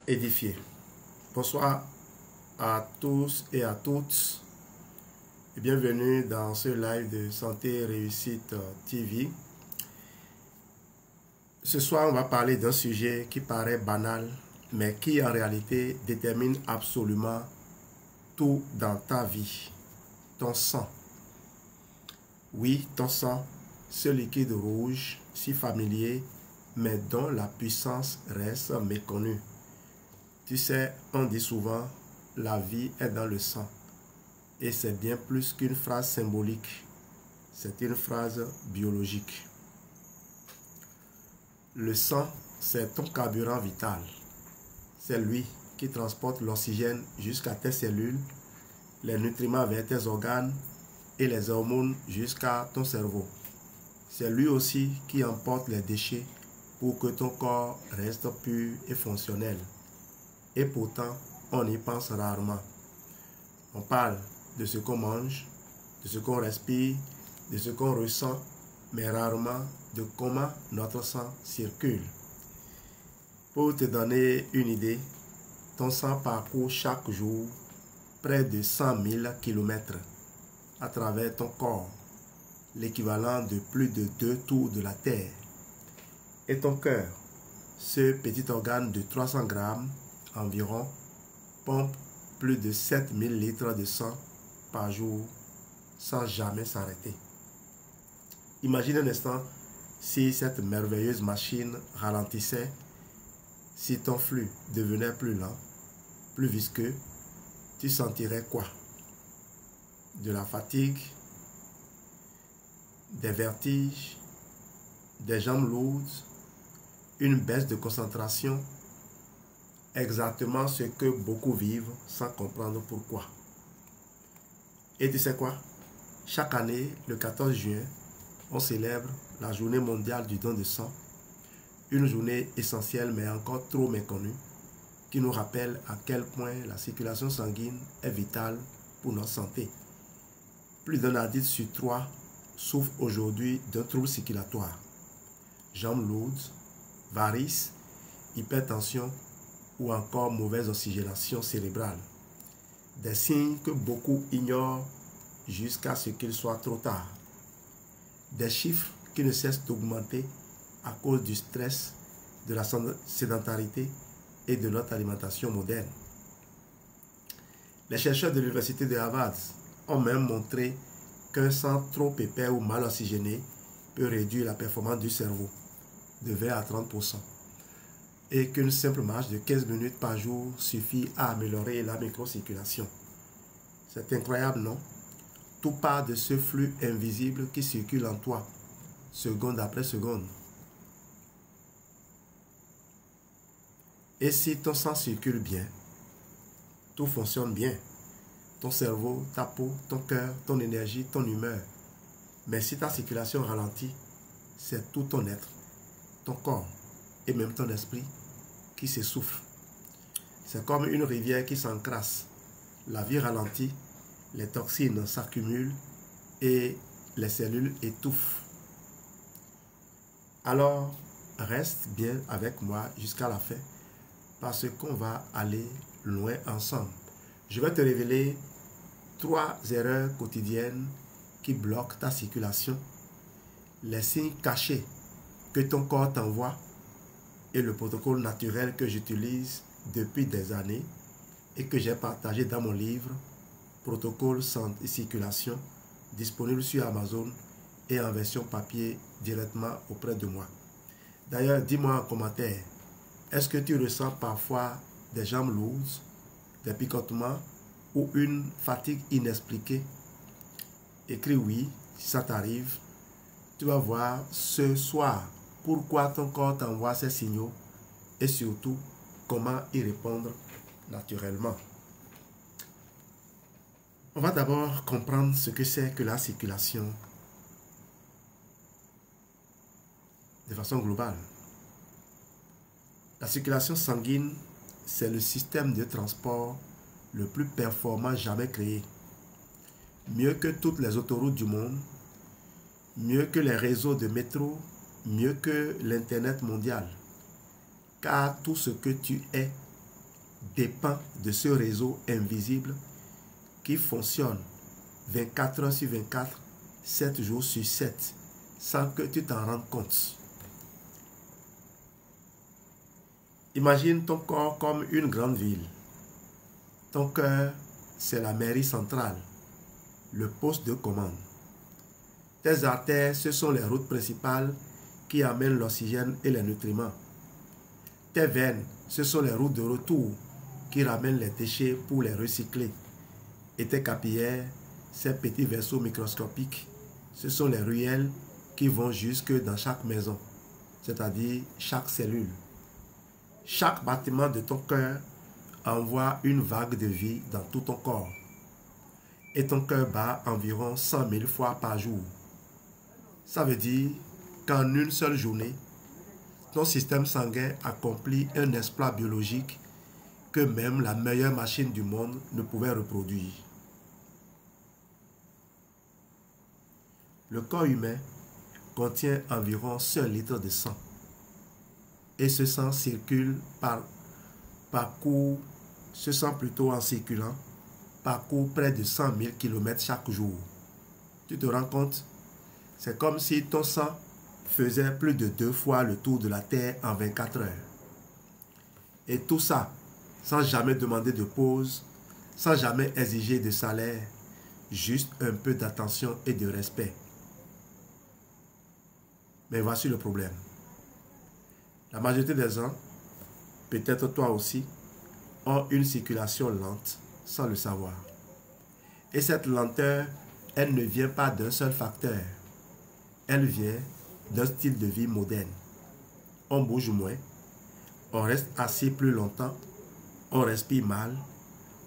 édifié. Bonsoir à tous et à toutes et bienvenue dans ce live de Santé Réussite TV. Ce soir, on va parler d'un sujet qui paraît banal, mais qui en réalité détermine absolument tout dans ta vie. Ton sang. Oui, ton sang, ce liquide rouge, si familier, mais dont la puissance reste méconnue. Tu sais, on dit souvent, la vie est dans le sang. Et c'est bien plus qu'une phrase symbolique. C'est une phrase biologique. Le sang, c'est ton carburant vital. C'est lui qui transporte l'oxygène jusqu'à tes cellules, les nutriments vers tes organes et les hormones jusqu'à ton cerveau. C'est lui aussi qui emporte les déchets pour que ton corps reste pur et fonctionnel. Et pourtant, on y pense rarement. On parle de ce qu'on mange, de ce qu'on respire, de ce qu'on ressent, mais rarement de comment notre sang circule. Pour te donner une idée, ton sang parcourt chaque jour près de 100 000 km à travers ton corps, l'équivalent de plus de 2 tours de la Terre. Et ton cœur, ce petit organe de 300 grammes environ, pompe plus de 7000 litres de sang par jour sans jamais s'arrêter. Imagine un instant si cette merveilleuse machine ralentissait, si ton flux devenait plus lent, plus visqueux, tu sentirais quoi? De la fatigue, des vertiges, des jambes lourdes, une baisse de concentration, exactement ce que beaucoup vivent sans comprendre pourquoi. Et tu sais quoi? Chaque année, le 14 juin, on célèbre la journée mondiale du don de sang, une journée essentielle mais encore trop méconnue, qui nous rappelle à quel point la circulation sanguine est vitale pour notre santé. Plus d'un adulte sur 3 souffre aujourd'hui d'un trouble circulatoire. Jambes lourdes, varices, hypertension ou encore mauvaise oxygénation cérébrale. Des signes que beaucoup ignorent jusqu'à ce qu'il soit trop tard. Des chiffres qui ne cessent d'augmenter à cause du stress, de la sédentarité et de notre alimentation moderne. Les chercheurs de l'université de Harvard ont même montré qu'un sang trop épais ou mal oxygéné peut réduire la performance du cerveau de 20 à 30%. Et qu'une simple marche de 15 minutes par jour suffit à améliorer la microcirculation. C'est incroyable, non? Tout part de ce flux invisible qui circule en toi, seconde après seconde. Et si ton sang circule bien, tout fonctionne bien. Ton cerveau, ta peau, ton cœur, ton énergie, ton humeur. Mais si ta circulation ralentit, c'est tout ton être, ton corps et même ton esprit qui s'essouffle. C'est comme une rivière qui s'encrasse. La vie ralentit, les toxines s'accumulent et les cellules étouffent. Alors, reste bien avec moi jusqu'à la fin parce qu'on va aller loin ensemble. Je vais te révéler 3 erreurs quotidiennes qui bloquent ta circulation, les signes cachés que ton corps t'envoie et le protocole naturel que j'utilise depuis des années et que j'ai partagé dans mon livre Protocole Santé et Circulation, disponible sur Amazon et en version papier directement auprès de moi. D'ailleurs, dis-moi en commentaire, est-ce que tu ressens parfois des jambes lourdes, des picotements ou une fatigue inexpliquée? Écris oui si ça t'arrive. Tu vas voir ce soir pourquoi ton corps t'envoie ces signaux et surtout comment y répondre naturellement. On va d'abord comprendre ce que c'est que la circulation de façon globale. La circulation sanguine, c'est le système de transport le plus performant jamais créé. Mieux que toutes les autoroutes du monde, mieux que les réseaux de métro, mieux que l'Internet mondial. Car tout ce que tu es dépend de ce réseau invisible qui fonctionne 24 heures sur 24, 7 jours sur 7, sans que tu t'en rendes compte. Imagine ton corps comme une grande ville. Ton cœur, c'est la mairie centrale, le poste de commande. Tes artères, ce sont les routes principales qui amènent l'oxygène et les nutriments. Tes veines, ce sont les routes de retour qui ramènent les déchets pour les recycler. Et tes capillaires, ces petits vaisseaux microscopiques, ce sont les ruelles qui vont jusque dans chaque maison, c'est-à-dire chaque cellule. Chaque battement de ton cœur envoie une vague de vie dans tout ton corps. Et ton cœur bat environ 100 000 fois par jour. Ça veut dire qu'en une seule journée, ton système sanguin accomplit un exploit biologique que même la meilleure machine du monde ne pouvait reproduire. Le corps humain contient environ 1 litre de sang. Et ce sang circule en circulant, parcourt près de 100 000 km chaque jour. Tu te rends compte? C'est comme si ton sang faisait plus de 2 fois le tour de la Terre en 24 heures. Et tout ça, sans jamais demander de pause, sans jamais exiger de salaire, juste un peu d'attention et de respect. Mais voici le problème. La majorité des gens, peut-être toi aussi, ont une circulation lente sans le savoir. Et cette lenteur, elle ne vient pas d'un seul facteur. Elle vient d'un style de vie moderne. On bouge moins, on reste assis plus longtemps, on respire mal,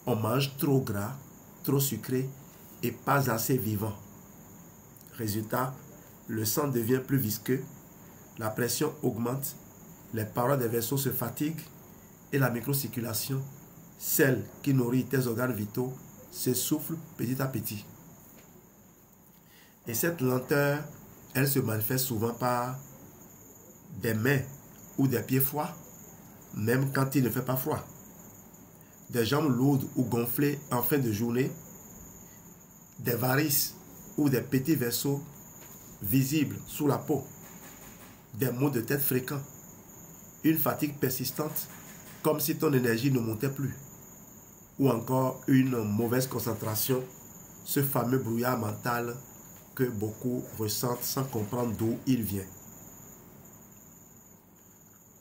on mange trop gras, trop sucré et pas assez vivant. Résultat, le sang devient plus visqueux, la pression augmente, les parois des vaisseaux se fatiguent et la microcirculation, celle qui nourrit tes organes vitaux, s'essouffle petit à petit. Et cette lenteur, elle se manifeste souvent par des mains ou des pieds froids, même quand il ne fait pas froid. Des jambes lourdes ou gonflées en fin de journée, des varices ou des petits vaisseaux visibles sous la peau, des maux de tête fréquents, une fatigue persistante, comme si ton énergie ne montait plus, ou encore une mauvaise concentration, ce fameux brouillard mental que beaucoup ressentent sans comprendre d'où il vient.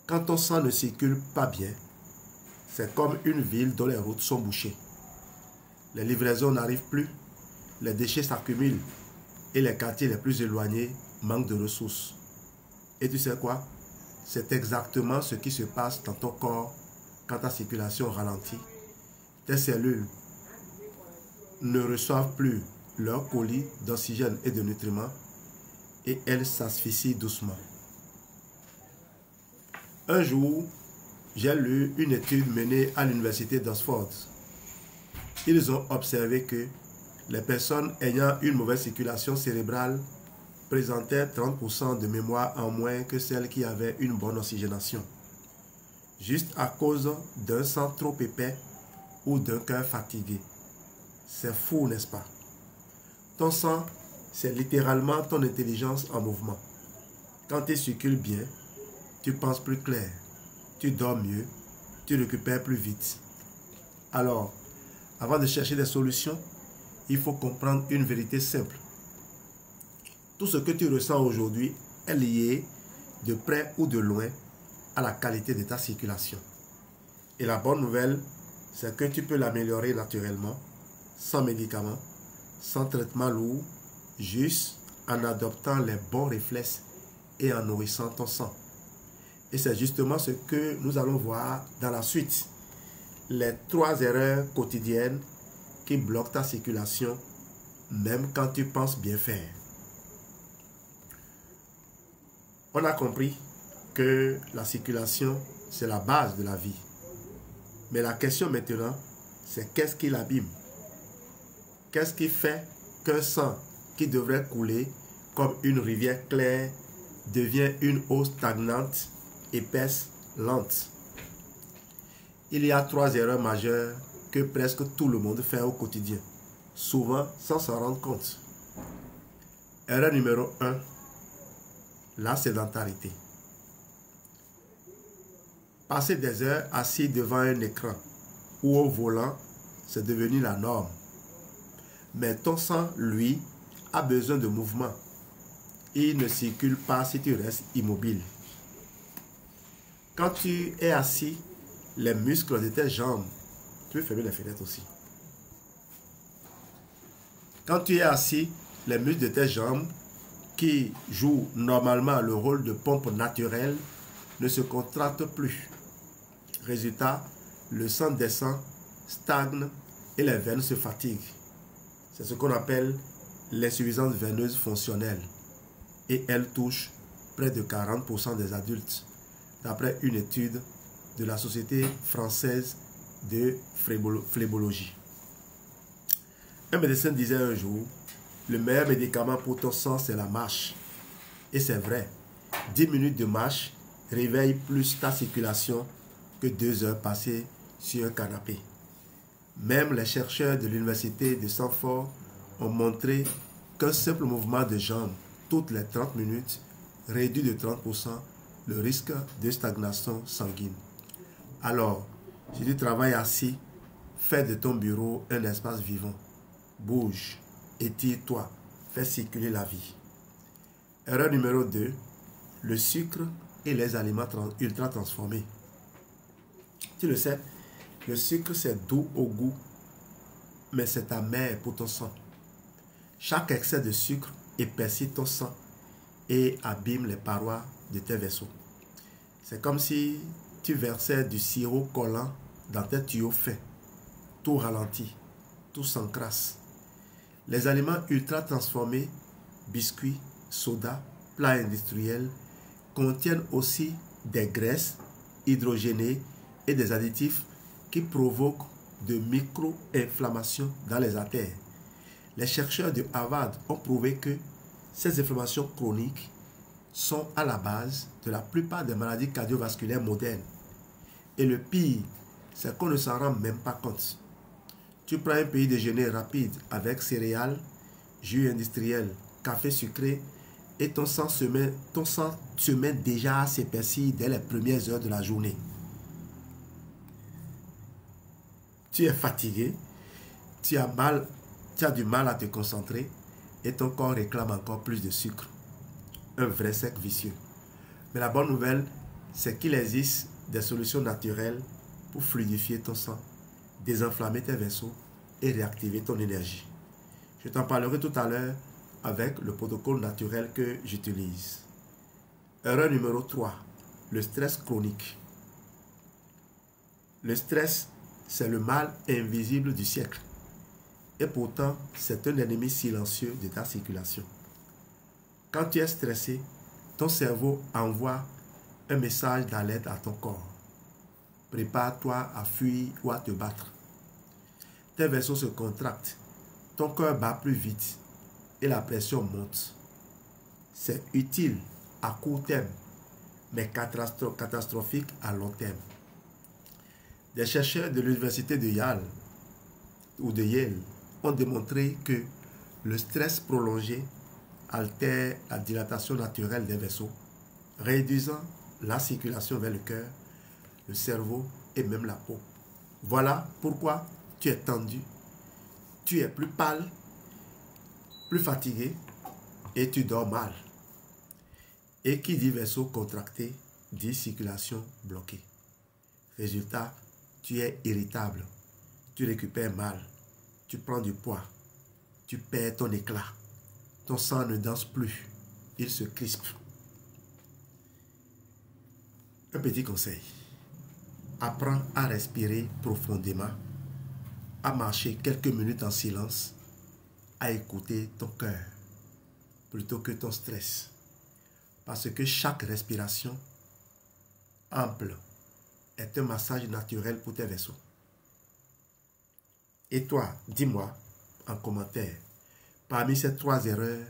Quand ton sang ne circule pas bien, c'est comme une ville dont les routes sont bouchées. Les livraisons n'arrivent plus, les déchets s'accumulent et les quartiers les plus éloignés manquent de ressources. Et tu sais quoi? C'est exactement ce qui se passe dans ton corps quand ta circulation ralentit. Tes cellules ne reçoivent plus leur colis d'oxygène et de nutriments et elles s'asphyxient doucement. Un jour, j'ai lu une étude menée à l'université d'Oxford. Ils ont observé que les personnes ayant une mauvaise circulation cérébrale présentaient 30% de mémoire en moins que celles qui avaient une bonne oxygénation, juste à cause d'un sang trop épais ou d'un cœur fatigué. C'est fou, n'est-ce pas? Ton sang, c'est littéralement ton intelligence en mouvement. Quand tu circules bien, tu penses plus clair, tu dors mieux, tu récupères plus vite. Alors, avant de chercher des solutions, il faut comprendre une vérité simple. Tout ce que tu ressens aujourd'hui est lié, de près ou de loin, à la qualité de ta circulation. Et la bonne nouvelle, c'est que tu peux l'améliorer naturellement, sans médicaments, sans traitement lourd, juste en adoptant les bons réflexes et en nourrissant ton sang. Et c'est justement ce que nous allons voir dans la suite. Les 3 erreurs quotidiennes qui bloquent ta circulation, même quand tu penses bien faire. On a compris que la circulation, c'est la base de la vie. Mais la question maintenant, c'est qu'est-ce qui l'abîme? Qu'est-ce qui fait qu'un sang qui devrait couler comme une rivière claire devient une eau stagnante, épaisse, lente? il y a 3 erreurs majeures que presque tout le monde fait au quotidien, souvent sans s'en rendre compte. Erreur numéro 1, la sédentarité. Passer des heures assis devant un écran ou au volant, c'est devenu la norme. Mais ton sang, lui, a besoin de mouvement. Il ne circule pas si tu restes immobile. Quand tu es assis, les muscles de tes jambes, tu peux fermer les fenêtres aussi. Quand tu es assis, les muscles de tes jambes, qui jouent normalement le rôle de pompe naturelle, ne se contractent plus. Résultat, le sang descend, stagne et les veines se fatiguent. C'est ce qu'on appelle l'insuffisance veineuse fonctionnelle. Et elle touche près de 40% des adultes, d'après une étude de la Société française de phlébologie. Un médecin disait un jour, le meilleur médicament pour ton sang, c'est la marche. Et c'est vrai, 10 minutes de marche réveille plus ta circulation que 2 heures passées sur un canapé. Même les chercheurs de l'université de Stanford ont montré qu'un simple mouvement de jambes toutes les 30 minutes réduit de 30% le risque de stagnation sanguine. Alors, si tu travailles assis, fais de ton bureau un espace vivant. Bouge, étire-toi, fais circuler la vie. Erreur numéro 2, le sucre et les aliments ultra transformés. Tu le sais, le sucre c'est doux au goût, mais c'est amer pour ton sang. Chaque excès de sucre épaissit ton sang et abîme les parois de tes vaisseaux. C'est comme si tu versais du sirop collant dans tes tuyaux fins. Tout ralentit, tout s'encrasse. Les aliments ultra transformés, biscuits, sodas, plats industriels, contiennent aussi des graisses hydrogénées et des additifs qui provoquent de micro-inflammations dans les artères. Les chercheurs de Harvard ont prouvé que ces inflammations chroniques sont à la base de la plupart des maladies cardiovasculaires modernes. Et le pire, c'est qu'on ne s'en rend même pas compte. Tu prends un petit déjeuner rapide avec céréales, jus industriel, café sucré et ton sang se met déjà à s'épaissir dès les premières heures de la journée. Tu es fatigué, tu as du mal à te concentrer et ton corps réclame encore plus de sucre. Un vrai cercle vicieux. Mais la bonne nouvelle, c'est qu'il existe des solutions naturelles pour fluidifier ton sang, désenflammer tes vaisseaux et réactiver ton énergie. Je t'en parlerai tout à l'heure avec le protocole naturel que j'utilise. Erreur numéro 3, le stress chronique. Le stress, c'est le mal invisible du siècle. Et pourtant, c'est un ennemi silencieux de ta circulation. Quand tu es stressé, ton cerveau envoie un message d'alerte à ton corps. Prépare-toi à fuir ou à te battre. Tes vaisseaux se contractent, ton cœur bat plus vite et la pression monte. C'est utile à court terme, mais catastrophique à long terme. Des chercheurs de l'université de Yale ont démontré que le stress prolongé altère la dilatation naturelle des vaisseaux, réduisant la circulation vers le cœur, le cerveau et même la peau. Voilà pourquoi tu es tendu, tu es plus pâle, plus fatigué et tu dors mal. Et qui dit vaisseau contracté, dit circulation bloquée. Résultat, tu es irritable, tu récupères mal, tu prends du poids, tu perds ton éclat. Ton sang ne danse plus, il se crispe. Un petit conseil. Apprends à respirer profondément, à marcher quelques minutes en silence, à écouter ton cœur plutôt que ton stress. Parce que chaque respiration ample est un massage naturel pour tes vaisseaux. Et toi, dis-moi en commentaire, parmi ces 3 erreurs,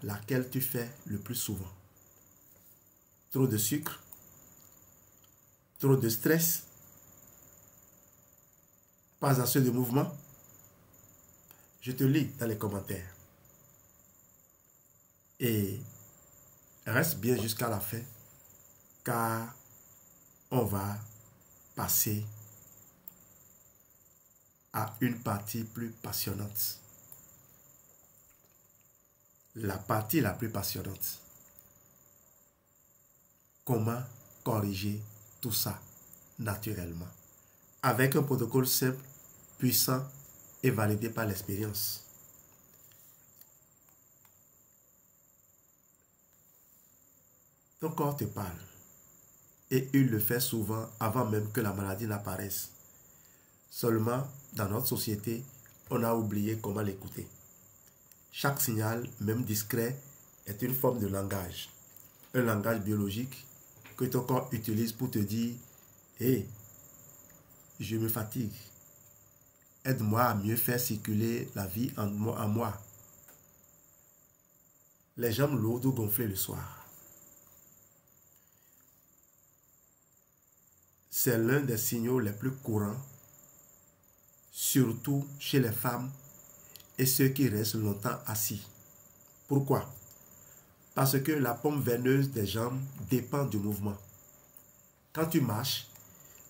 laquelle tu fais le plus souvent? Trop de sucre, trop de stress Pas assez de mouvement? Je te lis dans les commentaires. Et reste bien jusqu'à la fin, car on va passer à une partie plus passionnante. La partie la plus passionnante. Comment corriger tout ça naturellement, avec un protocole simple, puissant et validé par l'expérience. Ton corps te parle et il le fait souvent avant même que la maladie n'apparaisse. Seulement, dans notre société, on a oublié comment l'écouter. Chaque signal, même discret, est une forme de langage. Un langage biologique que ton corps utilise pour te dire « Hé, je me fatigue. Aide-moi à mieux faire circuler la vie en moi. » Les jambes lourdes ou gonflées le soir. C'est l'un des signaux les plus courants, surtout chez les femmes et ceux qui restent longtemps assis. Pourquoi? Parce que la pompe veineuse des jambes dépend du mouvement. Quand tu marches,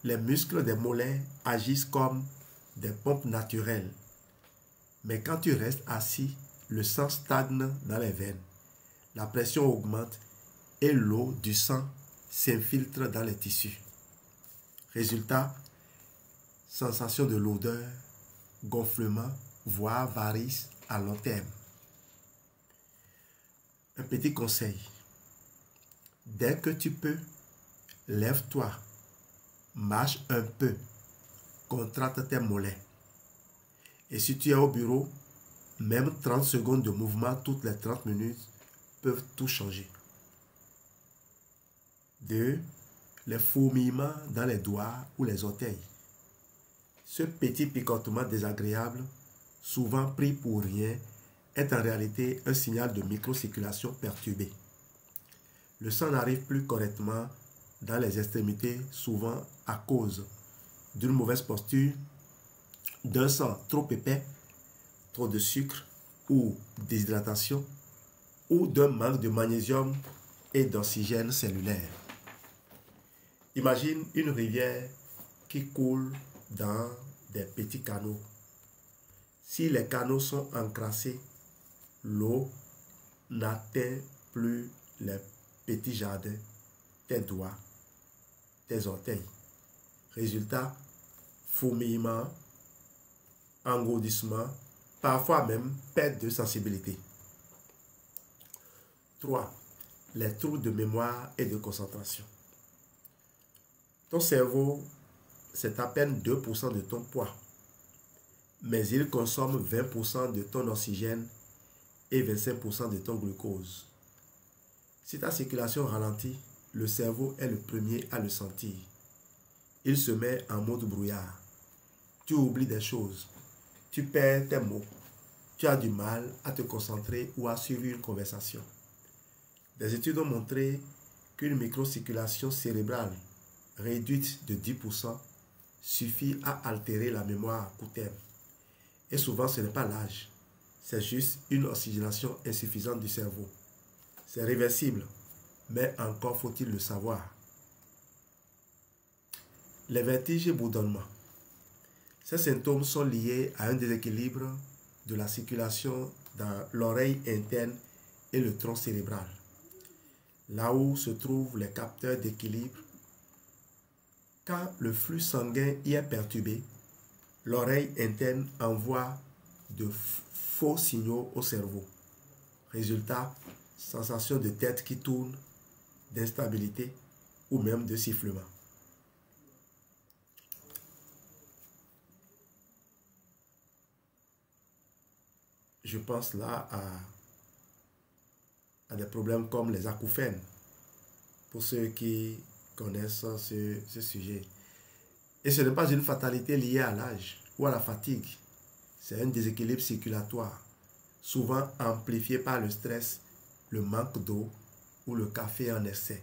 les muscles des mollets agissent comme des pompes naturelles. Mais quand tu restes assis, le sang stagne dans les veines. La pression augmente et l'eau du sang s'infiltre dans les tissus. Résultat, sensation de lourdeur, gonflement, voire varices à long terme. Un petit conseil. Dès que tu peux, lève-toi, marche un peu, contracte tes mollets. Et si tu es au bureau, même 30 secondes de mouvement toutes les 30 minutes peuvent tout changer. 2. Les fourmillements dans les doigts ou les orteils. Ce petit picotement désagréable, souvent pris pour rien, est en réalité un signal de microcirculation perturbée. Le sang n'arrive plus correctement dans les extrémités, souvent à cause d'une mauvaise posture, d'un sang trop épais, trop de sucre ou déshydratation, ou d'un manque de magnésium et d'oxygène cellulaire. Imagine une rivière qui coule dans des petits canaux. Si les canaux sont encrassés, l'eau n'atteint plus les petits jardins, tes doigts, tes orteils. Résultat, fourmillement, engourdissement, parfois même perte de sensibilité. 3. Les troubles de mémoire et de concentration. Ton cerveau, c'est à peine 2% de ton poids, mais il consomme 20% de ton oxygène et 25% de ton glucose. Si ta circulation ralentit, le cerveau est le premier à le sentir. Il se met en mode brouillard. Tu oublies des choses, tu perds tes mots, tu as du mal à te concentrer ou à suivre une conversation. Des études ont montré qu'une microcirculation cérébrale réduite de 10% suffit à altérer la mémoire à court terme. Et souvent, ce n'est pas l'âge, c'est juste une oxygénation insuffisante du cerveau. C'est réversible, mais encore faut-il le savoir. Les vertiges et bourdonnements. Ces symptômes sont liés à un déséquilibre de la circulation dans l'oreille interne et le tronc cérébral, là où se trouvent les capteurs d'équilibre. Quand le flux sanguin y est perturbé, l'oreille interne envoie de faux signaux au cerveau. Résultat, sensation de tête qui tourne, d'instabilité ou même de sifflement. Je pense là à des problèmes comme les acouphènes, pour ceux qui connaissent ce sujet. Et ce n'est pas une fatalité liée à l'âge ou à la fatigue. C'est un déséquilibre circulatoire, souvent amplifié par le stress, le manque d'eau ou le café en excès.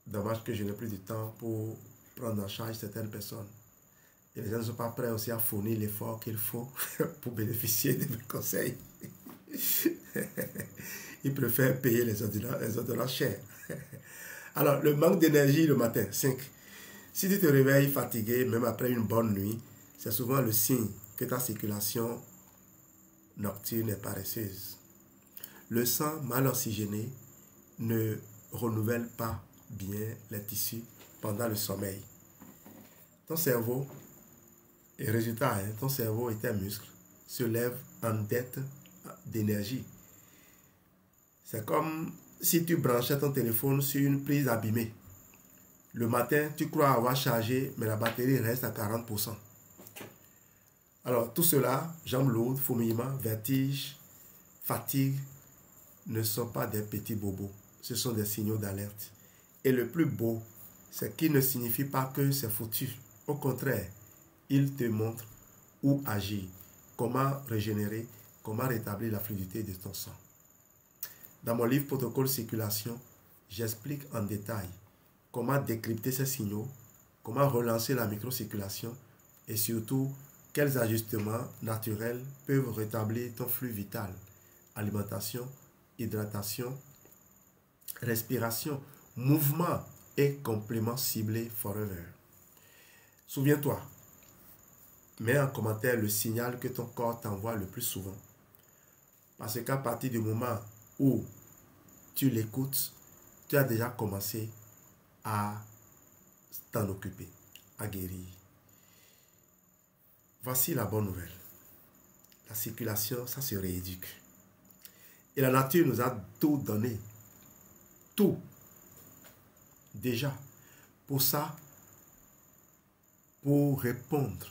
Dommage que je n'ai plus de temps pour prendre en charge certaines personnes. Et les gens ne sont pas prêts aussi à fournir l'effort qu'il faut pour bénéficier de mes conseils. Ils préfèrent payer les ordonnances chères. Alors, le manque d'énergie le matin. 5. Si tu te réveilles fatigué, même après une bonne nuit, c'est souvent le signe que ta circulation nocturne est paresseuse. Le sang mal oxygéné ne renouvelle pas bien les tissus pendant le sommeil. Ton cerveau, et résultat, ton cerveau et tes muscles se lèvent en dette d'énergie. C'est comme si tu branchais ton téléphone sur une prise abîmée. Le matin, tu crois avoir chargé, mais la batterie reste à 40%. Alors, tout cela, jambes lourdes, fourmillements, vertige, fatigue, ne sont pas des petits bobos. Ce sont des signaux d'alerte. Et le plus beau, c'est qu'ils ne signifient pas que c'est foutu. Au contraire, ils te montrent où agir, comment régénérer, comment rétablir la fluidité de ton sang. Dans mon livre Protocole Circulation, j'explique en détail comment décrypter ces signaux, comment relancer la microcirculation et surtout quels ajustements naturels peuvent rétablir ton flux vital. Alimentation, hydratation, respiration, mouvement et compléments ciblés forever. Souviens-toi, mets en commentaire le signal que ton corps t'envoie le plus souvent. Parce qu'à partir du moment où tu l'écoutes, tu as déjà commencé à t'en occuper, à guérir. Voici la bonne nouvelle. La circulation, ça se rééduque. Et la nature nous a tout donné. Tout. Déjà. Pour ça, pour répondre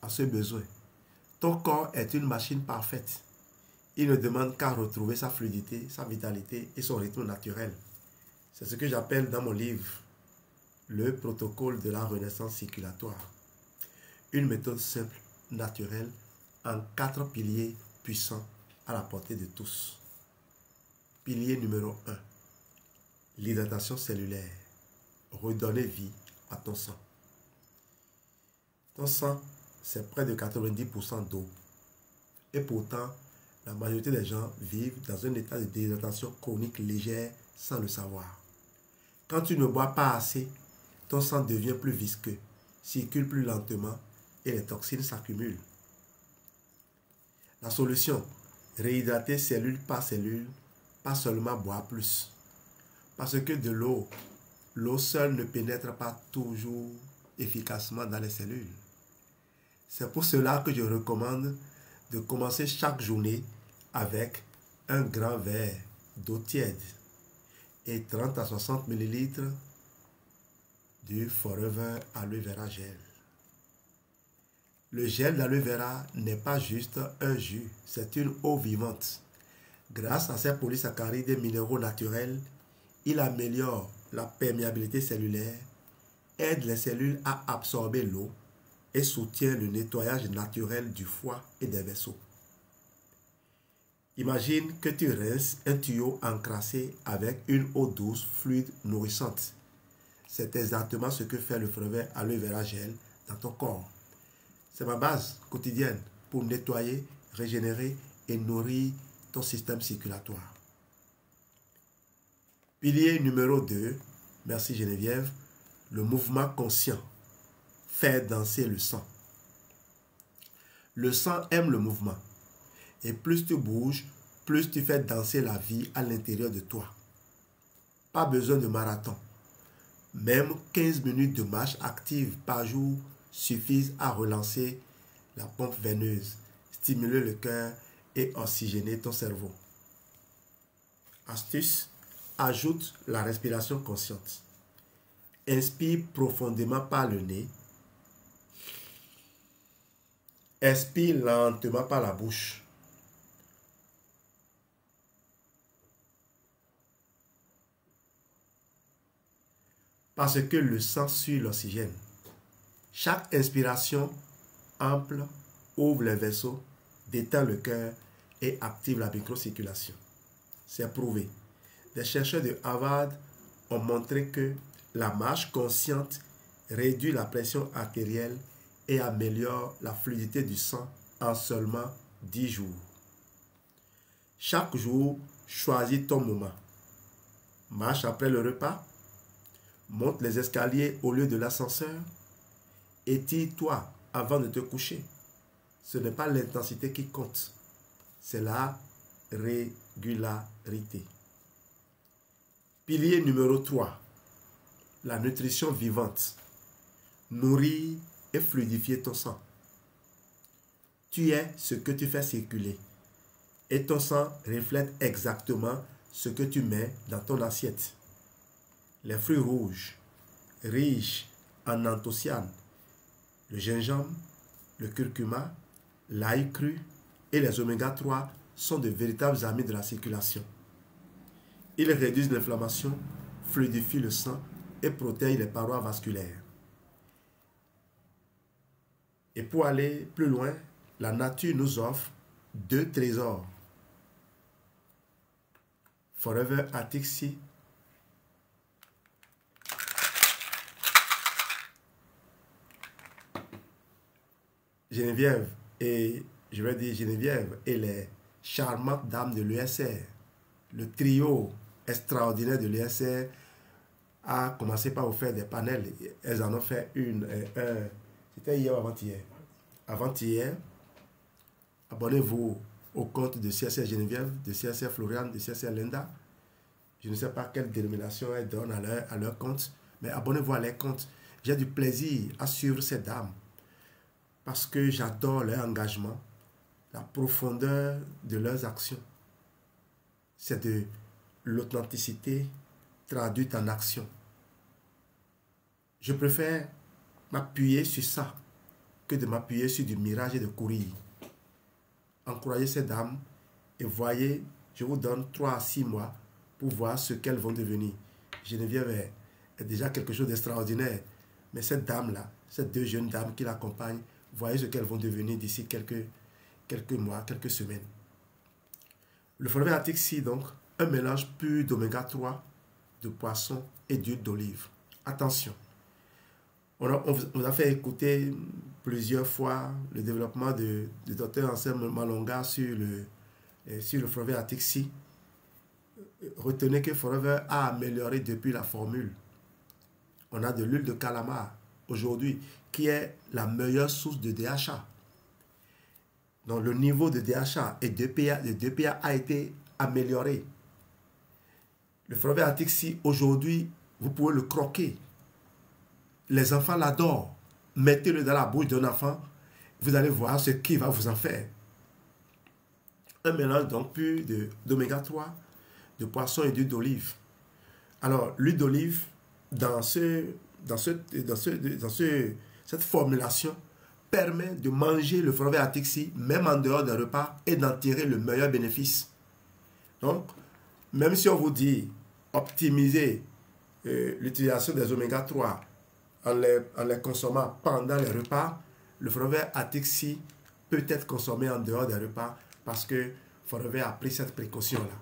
à ce besoin, ton corps est une machine parfaite. Il ne demande qu'à retrouver sa fluidité, sa vitalité et son rythme naturel. C'est ce que j'appelle dans mon livre le protocole de la renaissance circulatoire. Une méthode simple, naturelle, en 4 piliers puissants à la portée de tous. Pilier numéro 1. L'hydratation cellulaire. Redonner vie à ton sang. Ton sang, c'est près de 90% d'eau. Et pourtant, la majorité des gens vivent dans un état de déshydratation chronique légère sans le savoir. Quand tu ne bois pas assez, ton sang devient plus visqueux, circule plus lentement et les toxines s'accumulent. La solution, réhydrater cellule par cellule, pas seulement boire plus. Parce que de l'eau seule ne pénètre pas toujours efficacement dans les cellules. C'est pour cela que je recommande de commencer chaque journée avec un grand verre d'eau tiède et 30 à 60 ml du Forever Aloe Vera Gel. Le gel d'aloe vera n'est pas juste un jus, c'est une eau vivante. Grâce à ses polysaccharides et minéraux naturels, il améliore la perméabilité cellulaire, aide les cellules à absorber l'eau et soutient le nettoyage naturel du foie et des vaisseaux. Imagine que tu rinces un tuyau encrassé avec une eau douce, fluide, nourrissante. C'est exactement ce que fait le Forever Aloe Vera Gel dans ton corps. C'est ma base quotidienne pour nettoyer, régénérer et nourrir ton système circulatoire. Pilier numéro 2, merci Geneviève, le mouvement conscient. Faire danser le sang. Le sang aime le mouvement. Et plus tu bouges, plus tu fais danser la vie à l'intérieur de toi. Pas besoin de marathon. Même 15 minutes de marche active par jour suffisent à relancer la pompe veineuse, stimuler le cœur et oxygéner ton cerveau. Astuce, ajoute la respiration consciente. Inspire profondément par le nez. Expire lentement par la bouche. Parce que le sang suit l'oxygène. Chaque inspiration ample ouvre les vaisseaux, détend le cœur et active la microcirculation. C'est prouvé. Des chercheurs de Harvard ont montré que La marche consciente réduit la pression artérielle et améliore la fluidité du sang en seulement 10 jours. Chaque jour, choisis ton moment. Marche après le repas, monte les escaliers au lieu de l'ascenseur, étire-toi avant de te coucher. Ce n'est pas l'intensité qui compte, c'est la régularité. Pilier numéro 3, la nutrition vivante. Nourrir et fluidifier ton sang. Tu es ce que tu fais circuler et ton sang reflète exactement ce que tu mets dans ton assiette. Les fruits rouges, riches en anthocyanes, le gingembre, le curcuma, l'ail cru et les oméga 3 sont de véritables amis de la circulation. Ils réduisent l'inflammation, fluidifient le sang et protègent les parois vasculaires. Et pour aller plus loin, la nature nous offre 2 trésors. Forever Arctic Sea Geneviève et les charmantes dames de l'USR, le trio extraordinaire de l'USR a commencé par vous faire des panels. Elles en ont fait c'était hier ou avant-hier. Avant-hier, abonnez-vous au compte de CSR Geneviève, de CSR Floriane, de CSR Linda. Je ne sais pas quelle dénomination elles donnent à leur compte, mais abonnez-vous à leur compte. J'ai du plaisir à suivre ces dames parce que j'adore leur engagement, la profondeur de leurs actions. C'est de l'authenticité traduite en action. Je préfère m'appuyer sur ça que de m'appuyer sur du mirage et de courir. Encouragez ces dames et voyez, je vous donne 3 à 6 mois pour voir ce qu'elles vont devenir. Geneviève est déjà quelque chose d'extraordinaire, mais cette dame-là, ces 2 jeunes dames qui l'accompagnent, voyez ce qu'elles vont devenir d'ici quelques mois, quelques semaines. Le Forever Arctic Sea, donc, un mélange pur d'oméga 3, de poisson et d'huile d'olive. Attention, on vous a fait écouter plusieurs fois le développement de Dr Anselme Malonga sur le Forever Arctic Sea. Retenez que Forever a amélioré depuis la formule. On a de l'huile de calamar aujourd'hui qui est la meilleure source de DHA. Donc le niveau de DHA et de DPA a été amélioré. Le Forever Arctic Sea aujourd'hui, vous pouvez le croquer. Les enfants l'adorent. Mettez-le dans la bouche d'un enfant, vous allez voir ce qu'il va vous en faire. Un mélange donc pur d'oméga 3, de poisson et d'huile d'olive. Alors, l'huile d'olive, dans cette formulation, permet de manger le Forever Arctic Sea, même en dehors d'un repas, et d'en tirer le meilleur bénéfice. Donc, même si on vous dit optimiser l'utilisation des oméga 3 en les consommant pendant les repas, le Forever Arctic Sea peut être consommé en dehors des repas parce que Forever a pris cette précaution-là.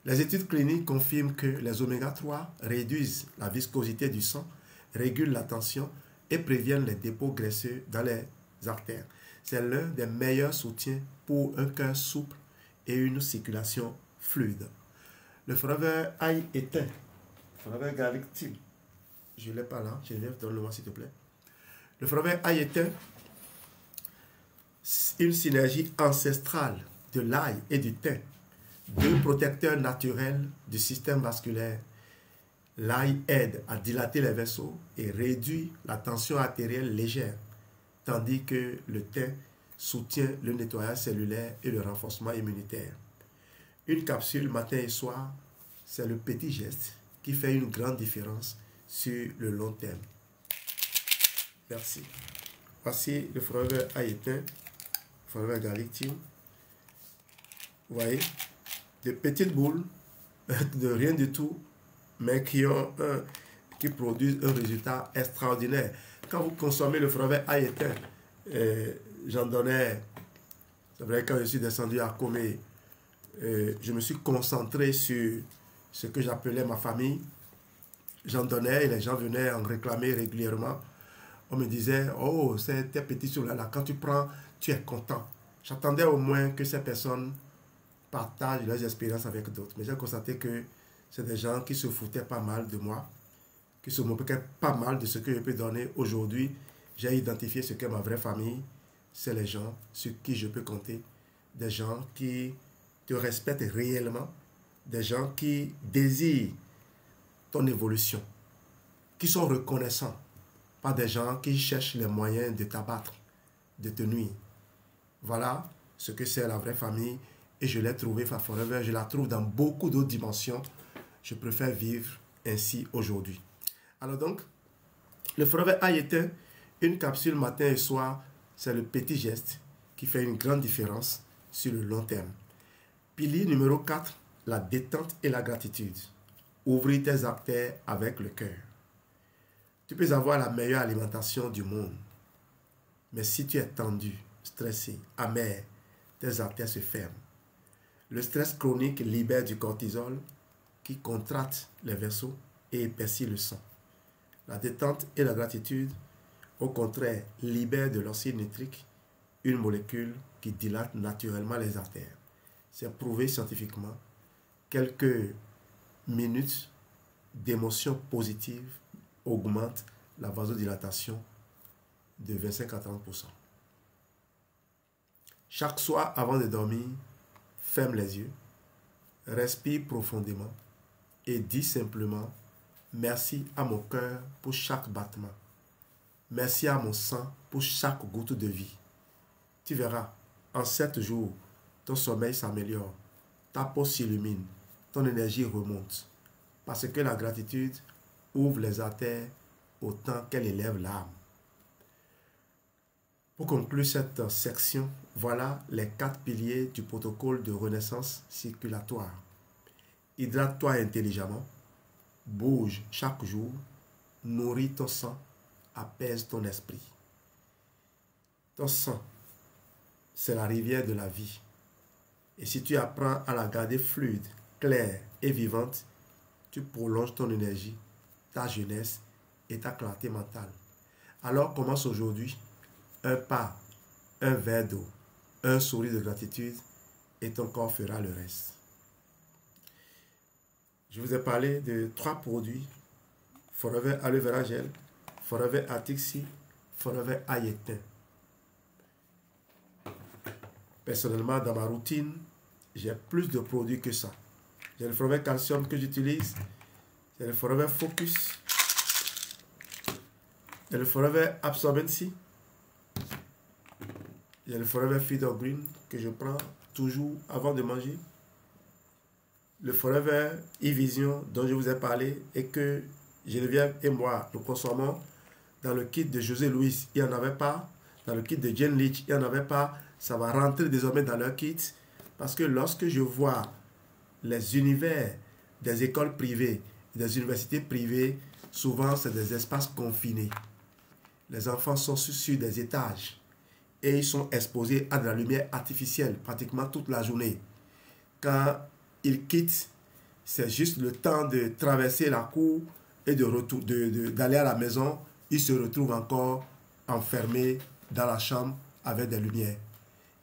Les études cliniques confirment que les oméga 3 réduisent la viscosité du sang, régulent la tension et préviennent les dépôts graisseux dans les artères. C'est l'un des meilleurs soutiens pour un cœur souple et une circulation fluide. Le Forever ail éteint, Forever garlic tea, je ne l'ai pas là, Geneviève, donne-le-moi s'il te plaît. Le Forever ail éteint, une synergie ancestrale de l'ail et du thym, 2 protecteurs naturels du système vasculaire. L'ail aide à dilater les vaisseaux et réduit la tension artérielle légère, tandis que le thym soutient le nettoyage cellulaire et le renforcement immunitaire. Une capsule matin et soir, c'est le petit geste qui fait une grande différence sur le long terme. Merci. Voici le Forever ail éteint, Forever garlic tea. Vous voyez, des petites boules de rien du tout, mais qui produisent un résultat extraordinaire. Quand vous consommez le Forever ail éteint, j'en donnais, c'est vrai, quand je suis descendu à Comé, je me suis concentré sur ce que j'appelais ma famille. j'en donnais et les gens venaient en réclamer régulièrement. On me disait, oh, c'est tes petits sous là, quand tu prends, tu es content. J'attendais au moins que ces personnes partagent leurs expériences avec d'autres. Mais j'ai constaté que c'est des gens qui se foutaient pas mal de moi, qui se moquaient pas mal de ce que je peux donner. Aujourd'hui, j'ai identifié ce qu'est ma vraie famille. C'est les gens sur qui je peux compter. Des gens qui te respectent réellement. Des gens qui désirent ton évolution. Qui sont reconnaissants. Pas des gens qui cherchent les moyens de t'abattre, de te nuire. Voilà ce que c'est la vraie famille. Et je l'ai trouvé forever. Je la trouve dans beaucoup d'autres dimensions. Je préfère vivre ainsi aujourd'hui. Alors donc, le Forever Ayetin, une capsule matin et soir, c'est le petit geste qui fait une grande différence sur le long terme. Pilier numéro 4, la détente et la gratitude. Ouvrir tes artères avec le cœur. Tu peux avoir la meilleure alimentation du monde. Mais si tu es tendu, stressé, amer, tes artères se ferment. Le stress chronique libère du cortisol qui contracte les vaisseaux et épaissit le sang. La détente et la gratitude, au contraire, libèrent de l'oxyde nitrique, une molécule qui dilate naturellement les artères. C'est prouvé scientifiquement. Quelques minutes d'émotions positives augmentent la vasodilatation de 25 à 30%. Chaque soir, avant de dormir, ferme les yeux, respire profondément et dis simplement merci à mon cœur pour chaque battement. Merci à mon sang pour chaque goutte de vie. Tu verras, en 7 jours, ton sommeil s'améliore, ta peau s'illumine, ton énergie remonte. Parce que la gratitude ouvre les artères autant qu'elle élève l'âme. Pour conclure cette section, voilà les 4 piliers du protocole de renaissance circulatoire. Hydrate-toi intelligemment, bouge chaque jour, nourris ton sang, apaise ton esprit. Ton sang, c'est la rivière de la vie. Et si tu apprends à la garder fluide, claire et vivante, tu prolonges ton énergie, ta jeunesse et ta clarté mentale. Alors commence aujourd'hui. Un pas, un verre d'eau, un sourire de gratitude et ton corps fera le reste. Je vous ai parlé de 3 produits, Forever Aloe Vera Gel, Forever Artixi, Forever Ayetin. Personnellement, dans ma routine, j'ai plus de produits que ça. J'ai le Forever Calcium que j'utilise, j'ai le Forever Focus, j'ai le Forever Absorbency, il y a le Forever Feeder Green que je prends toujours avant de manger. Le Forever E-Vision dont je vous ai parlé et que Geneviève et moi nous consommons dans le kit de José Louis, il n'y en avait pas. Dans le kit de Jen Leach, il n'y en avait pas. Ça va rentrer désormais dans leur kit parce que lorsque je vois les univers des écoles privées, des universités privées, souvent c'est des espaces confinés. Les enfants sont sur des étages. Et ils sont exposés à de la lumière artificielle pratiquement toute la journée. Quand ils quittent, c'est juste le temps de traverser la cour et d'aller à la maison. Ils se retrouvent encore enfermés dans la chambre avec des lumières.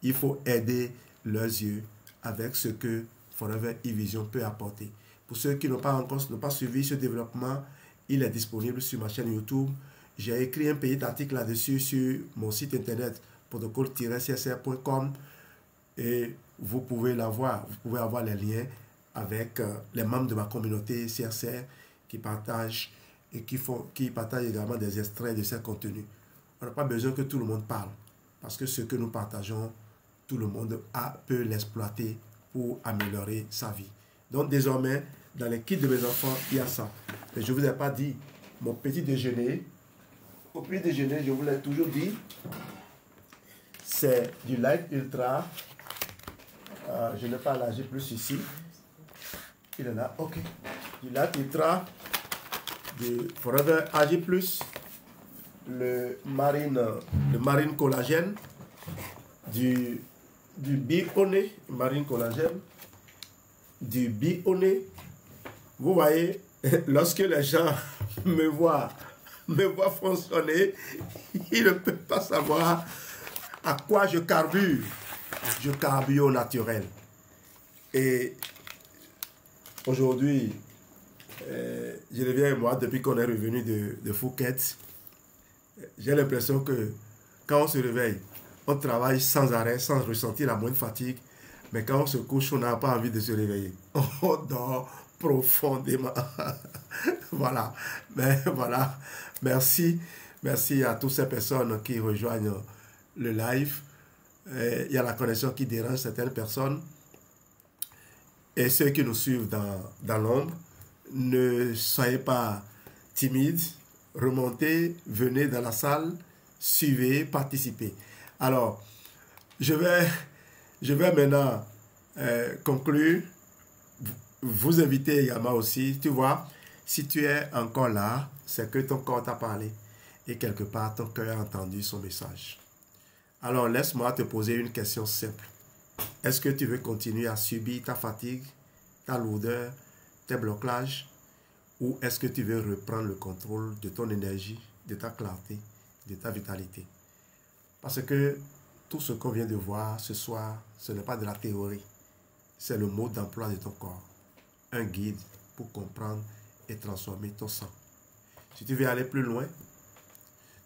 Il faut aider leurs yeux avec ce que Forever E-Vision peut apporter. Pour ceux qui n'ont pas suivi ce développement, il est disponible sur ma chaîne YouTube. J'ai écrit un petit article là-dessus sur mon site internet protocole-csr.com et vous pouvez l'avoir. Vous pouvez avoir les liens avec les membres de ma communauté CSR qui partagent et qui partagent également des extraits de ces contenus. On n'a pas besoin que tout le monde parle parce que ce que nous partageons, tout le monde peut l'exploiter pour améliorer sa vie. Donc désormais, dans les kits de mes enfants, il y a ça. Et je ne vous ai pas dit mon petit déjeuner. Au petit déjeuner, je vous l'ai toujours dit, c'est du Light Ultra. Je n'ai pas l'âge plus ici. Il est là, ok. Du Light Ultra, du Forever AG+, le Marine Collagène, du Bioné, Marine Collagène, du Bioné. Vous voyez, lorsque les gens me voient fonctionner, ils ne peuvent pas savoir à quoi je carbure. Je carbure au naturel. Et aujourd'hui, je reviens, moi, depuis qu'on est revenu de Phuket, j'ai l'impression que quand on se réveille, on travaille sans arrêt, sans ressentir la moindre fatigue. Mais quand on se couche, on n'a pas envie de se réveiller. On dort profondément. Voilà. Mais voilà. Merci. Merci à toutes ces personnes qui rejoignent le live. Il y a la connexion qui dérange certaines personnes. Et ceux qui nous suivent dans l'ombre, ne soyez pas timides. Remontez, venez dans la salle, suivez, participez. Alors, je vais maintenant conclure. Vous inviter également aussi. Tu vois, si tu es encore là, c'est que ton corps t'a parlé. Et quelque part, ton cœur a entendu son message. Alors, laisse-moi te poser une question simple. Est-ce que tu veux continuer à subir ta fatigue, ta lourdeur, tes blocages? Ou est-ce que tu veux reprendre le contrôle de ton énergie, de ta clarté, de ta vitalité? Parce que tout ce qu'on vient de voir ce soir, ce n'est pas de la théorie. C'est le mode d'emploi de ton corps. Un guide pour comprendre et transformer ton sang. Si tu veux aller plus loin,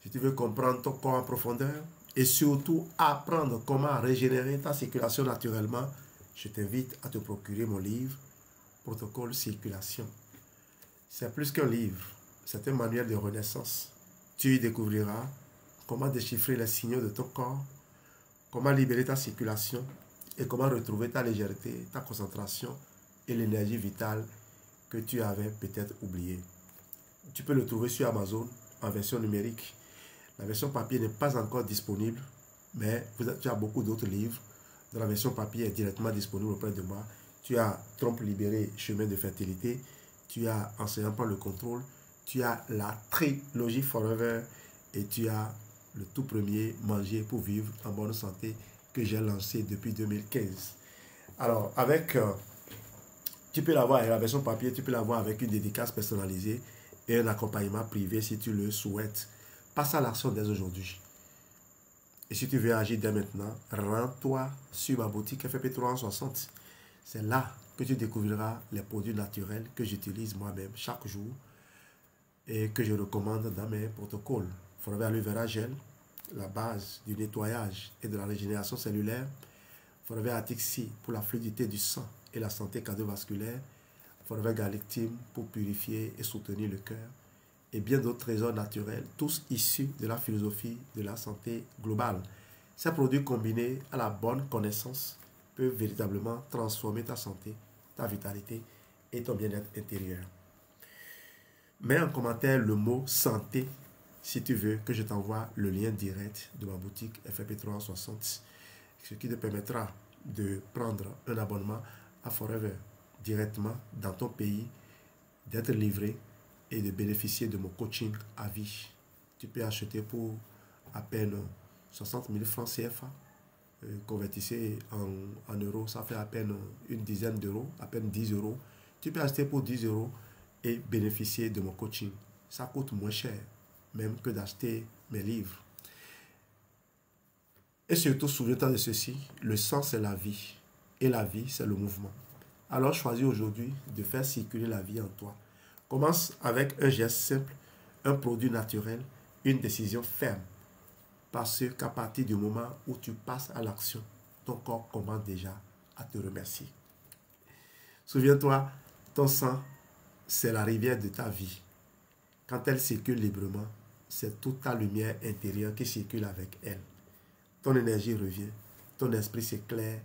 si tu veux comprendre ton corps en profondeur et surtout apprendre comment régénérer ta circulation naturellement, je t'invite à te procurer mon livre Protocole Circulation. C'est plus qu'un livre, c'est un manuel de renaissance. Tu y découvriras comment déchiffrer les signaux de ton corps, comment libérer ta circulation et comment retrouver ta légèreté, ta concentration et l'énergie vitale que tu avais peut-être oubliée. Tu peux le trouver sur Amazon en version numérique. La version papier n'est pas encore disponible, mais tu as beaucoup d'autres livres dont la version papier est directement disponible auprès de moi. Tu as Trompe libérée, chemin de fertilité. Tu as Enseignant par le contrôle, tu as la trilogie Forever et tu as le tout premier Manger pour vivre en bonne santé que j'ai lancé depuis 2015. Alors, tu peux l'avoir avec la version papier, tu peux l'avoir avec une dédicace personnalisée et un accompagnement privé si tu le souhaites. Passe à l'action dès aujourd'hui. Et si tu veux agir dès maintenant, rends-toi sur ma boutique FFP360. C'est là que tu découvriras les produits naturels que j'utilise moi-même chaque jour et que je recommande dans mes protocoles. Forever Aloe Vera Gel, la base du nettoyage et de la régénération cellulaire. Forever Atixi pour la fluidité du sang et la santé cardiovasculaire. Forever Garlic Team pour purifier et soutenir le cœur. Et bien d'autres trésors naturels, tous issus de la philosophie de la santé globale. Ces produits combinés à la bonne connaissance peuvent véritablement transformer ta santé, ta vitalité et ton bien-être intérieur. Mets en commentaire le mot santé si tu veux que je t'envoie le lien direct de ma boutique FFP360, ce qui te permettra de prendre un abonnement à Forever directement dans ton pays, d'être livré et de bénéficier de mon coaching à vie. Tu peux acheter pour à peine 60 000 francs CFA. Convertissez en euros, ça fait à peine une dizaine d'euros, à peine 10 euros. Tu peux acheter pour 10 euros et bénéficier de mon coaching. Ça coûte moins cher, même que d'acheter mes livres. Et surtout, souviens-toi de ceci, le sang c'est la vie, et la vie c'est le mouvement. Alors choisis aujourd'hui de faire circuler la vie en toi. Commence avec un geste simple, un produit naturel, une décision ferme. Parce qu'à partir du moment où tu passes à l'action, ton corps commence déjà à te remercier. Souviens-toi, ton sang, c'est la rivière de ta vie. Quand elle circule librement, c'est toute ta lumière intérieure qui circule avec elle. Ton énergie revient, ton esprit s'éclaire,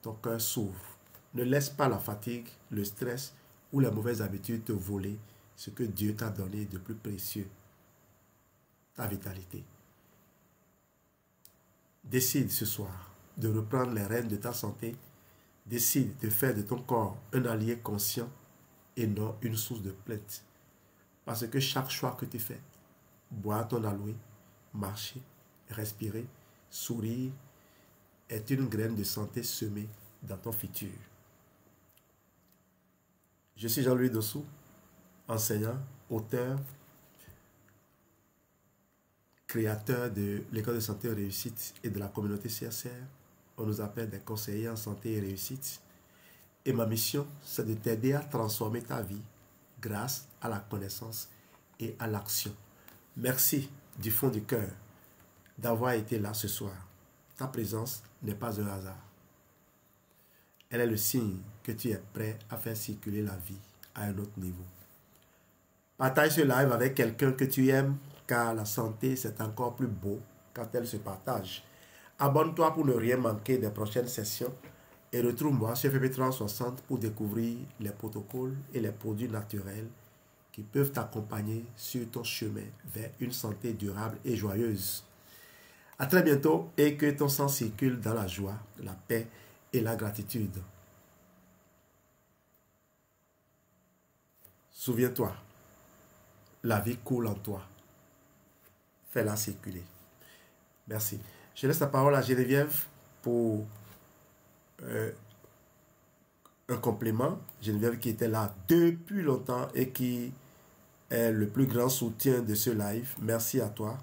ton cœur s'ouvre. Ne laisse pas la fatigue, le stress ou les mauvaises habitudes te voler ce que Dieu t'a donné de plus précieux, ta vitalité. Décide ce soir de reprendre les rênes de ta santé. Décide de faire de ton corps un allié conscient et non une source de plainte. Parce que chaque choix que tu fais, boire ton aloe, marcher, respirer, sourire, est une graine de santé semée dans ton futur. Je suis Jean-Louis Dossou enseignant, auteur, créateur de l'école de santé et réussite et de la communauté CSR. On nous appelle des conseillers en santé et réussite. Et ma mission, c'est de t'aider à transformer ta vie grâce à la connaissance et à l'action. Merci du fond du cœur d'avoir été là ce soir. Ta présence n'est pas un hasard. Elle est le signe que tu es prêt à faire circuler la vie à un autre niveau. Partage ce live avec quelqu'un que tu aimes, car la santé, c'est encore plus beau quand elle se partage. Abonne-toi pour ne rien manquer des prochaines sessions et retrouve-moi sur FP360 pour découvrir les protocoles et les produits naturels qui peuvent t'accompagner sur ton chemin vers une santé durable et joyeuse. À très bientôt et que ton sang circule dans la joie, la paix et la gratitude. Souviens-toi, la vie coule en toi. Fais-la circuler. Merci. Je laisse la parole à Geneviève pour un complément. Geneviève qui était là depuis longtemps et qui est le plus grand soutien de ce live. Merci à toi,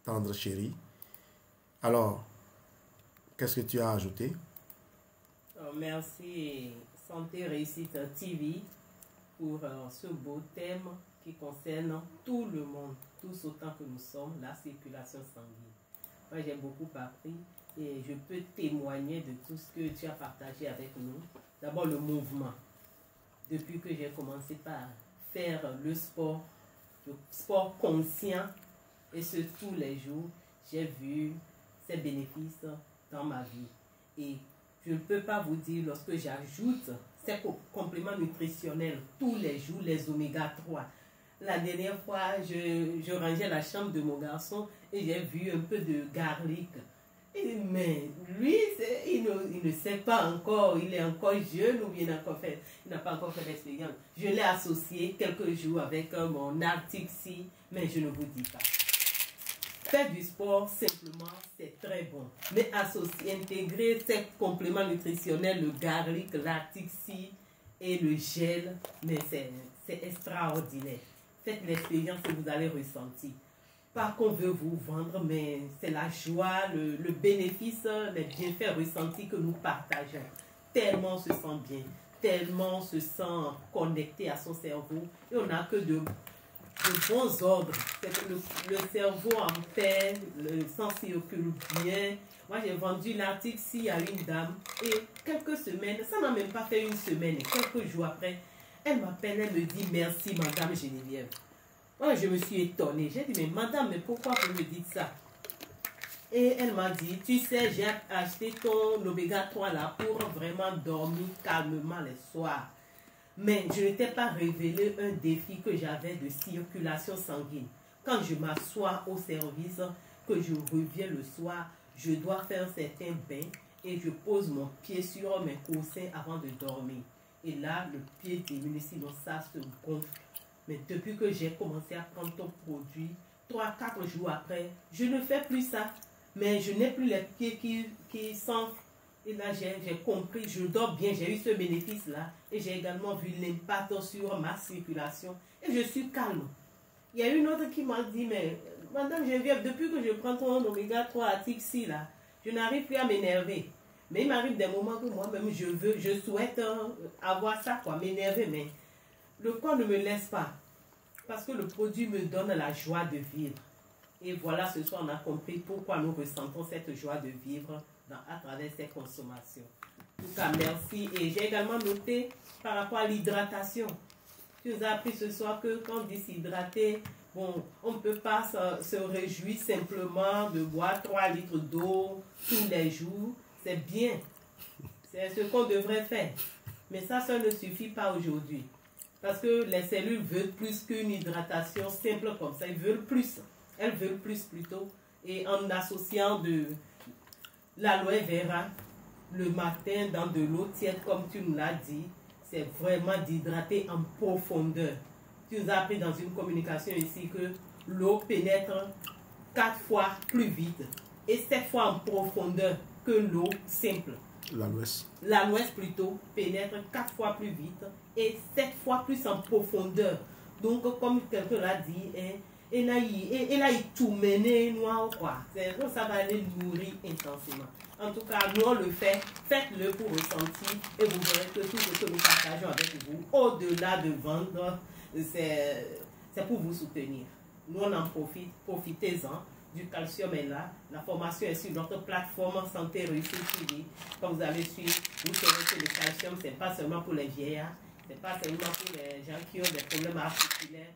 tendre chérie. Alors, qu'est-ce que tu as ajouté? Merci Santé Réussite TV pour ce beau thème qui concerne tout le monde, tous autant que nous sommes, la circulation sanguine. Moi, j'ai beaucoup appris et je peux témoigner de tout ce que tu as partagé avec nous. D'abord, le mouvement. Depuis que j'ai commencé par faire le sport conscient, et ce tous les jours, j'ai vu ses bénéfices dans ma vie. Et je ne peux pas vous dire, lorsque j'ajoute ces compléments nutritionnels tous les jours, les oméga 3. La dernière fois, je rangeais la chambre de mon garçon et j'ai vu un peu de garlic. Mais lui, il ne sait pas encore, il est encore jeune ou bien il n'a pas encore fait l'expérience. Je l'ai associé quelques jours avec mon Arctic Sea, mais je ne vous dis pas. Faire du sport, simplement, c'est très bon. Mais associer, intégrer ces compléments nutritionnels, le garlic, l'Arctic Sea et le gel, mais c'est extraordinaire. Faites l'expérience que vous allez ressentir. Pas qu'on veut vous vendre, mais c'est la joie, le bénéfice, les bienfaits ressentis que nous partageons. Tellement on se sent bien, tellement on se sent connecté à son cerveau. Et on n'a que de bons ordres. Le cerveau en paix, le sang circule bien. Moi, j'ai vendu l'article Sea à une dame et quelques semaines, ça n'a même pas fait une semaine, quelques jours après, elle m'appelle, elle me dit merci, madame Geneviève. Moi, je me suis étonnée. J'ai dit, mais madame, mais pourquoi vous me dites ça? Et elle m'a dit, tu sais, j'ai acheté ton oméga 3 là pour vraiment dormir calmement les soirs. Mais je ne t'ai pas révélé un défi que j'avais de circulation sanguine. Quand je m'assois au service, que je reviens le soir, je dois faire certains bains et je pose mon pied sur mes coussins avant de dormir. Et là, le pied diminue, sinon ça se gonfle. Mais depuis que j'ai commencé à prendre ton produit, 3-4 jours après, je ne fais plus ça. Mais je n'ai plus les pieds qui s'enflent. Et là, j'ai compris, je dors bien, j'ai eu ce bénéfice-là. Et j'ai également vu l'impact sur ma circulation. Et je suis calme. Il y a une autre qui m'a dit, mais madame Geneviève, depuis que je prends ton oméga 3 à Tixi, là, je n'arrive plus à m'énerver. Mais il m'arrive des moments que moi-même, je souhaite avoir ça, quoi, m'énerver, mais le corps ne me laisse pas. Parce que le produit me donne la joie de vivre. Et voilà, ce soir, on a compris pourquoi nous ressentons cette joie de vivre à travers ces consommations. En tout cas, merci. Et j'ai également noté par rapport à l'hydratation. Tu nous as appris ce soir que quand on dit s'hydrater, bon, on ne peut pas se réjouir simplement de boire 3 litres d'eau tous les jours. C'est bien. C'est ce qu'on devrait faire. Mais ça ne suffit pas aujourd'hui. Parce que les cellules veulent plus qu'une hydratation simple comme ça. Elles veulent plus. Elles veulent plus plutôt. Et en associant de l'aloe vera le matin dans de l'eau tiède, comme tu nous l'as dit, c'est vraiment d'hydrater en profondeur. Tu nous as appris dans une communication ici que l'eau pénètre 4 fois plus vite et 7 fois en profondeur que l'eau simple. L'aloès plutôt pénètre 4 fois plus vite et 7 fois plus en profondeur. Donc, comme quelqu'un l'a dit, et là, il tout mené noir quoi. Donc, ça va les nourrir intensément. En tout cas, nous on le fait. Faites-le pour ressentir et vous verrez que tout ce que nous partageons avec vous, au-delà de vendre, c'est pour vous soutenir. Nous on en profite, profitez-en. Du calcium est là. La formation est sur notre plateforme Santé Réussite TV. Quand vous allez suivre, vous saurez que le calcium, ce n'est pas seulement pour les vieillards, ce n'est pas seulement pour les gens qui ont des problèmes articulaires,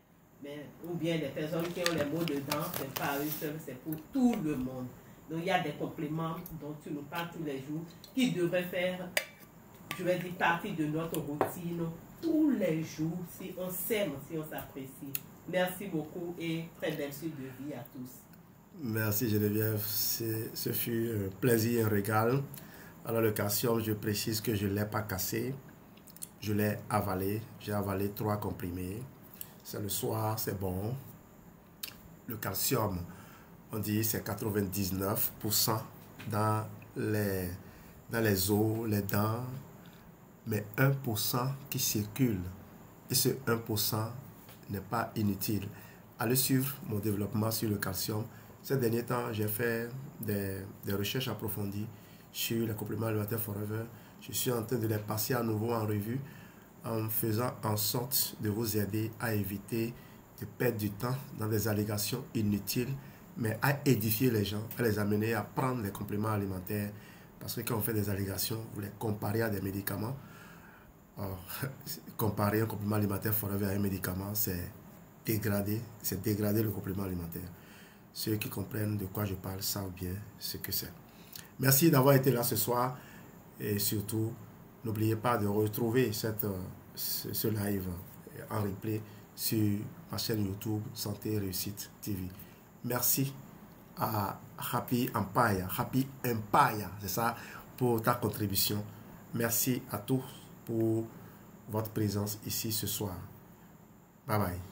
ou bien des personnes qui ont les maux de dents, ce n'est pas à eux seuls, c'est pour tout le monde. Donc il y a des compléments dont tu nous parles tous les jours qui devraient faire, je vais dire, partie de notre routine tous les jours si on s'aime, si on s'apprécie. Merci beaucoup et très belle suite de vie à tous. Merci Geneviève, ce fut un plaisir, un régal. Alors le calcium, je précise que je ne l'ai pas cassé, je l'ai avalé, j'ai avalé 3 comprimés. C'est le soir, c'est bon. Le calcium, on dit c'est 99% dans les os, les dents, mais 1% qui circule. Et ce 1% n'est pas inutile. Allez suivre mon développement sur le calcium. Ces derniers temps, j'ai fait des recherches approfondies sur les compléments alimentaires Forever. Je suis en train de les passer à nouveau en revue en faisant en sorte de vous aider à éviter de perdre du temps dans des allégations inutiles, mais à édifier les gens, à les amener à prendre les compléments alimentaires. Parce que quand on fait des allégations, vous les comparez à des médicaments. Comparer un complément alimentaire Forever à un médicament, c'est dégrader le complément alimentaire. Ceux qui comprennent de quoi je parle savent bien ce que c'est. Merci d'avoir été là ce soir et surtout, n'oubliez pas de retrouver ce live en replay sur ma chaîne YouTube Santé Réussite TV. Merci à Happy Empire, c'est ça, pour ta contribution. Merci à tous pour votre présence ici ce soir. Bye bye.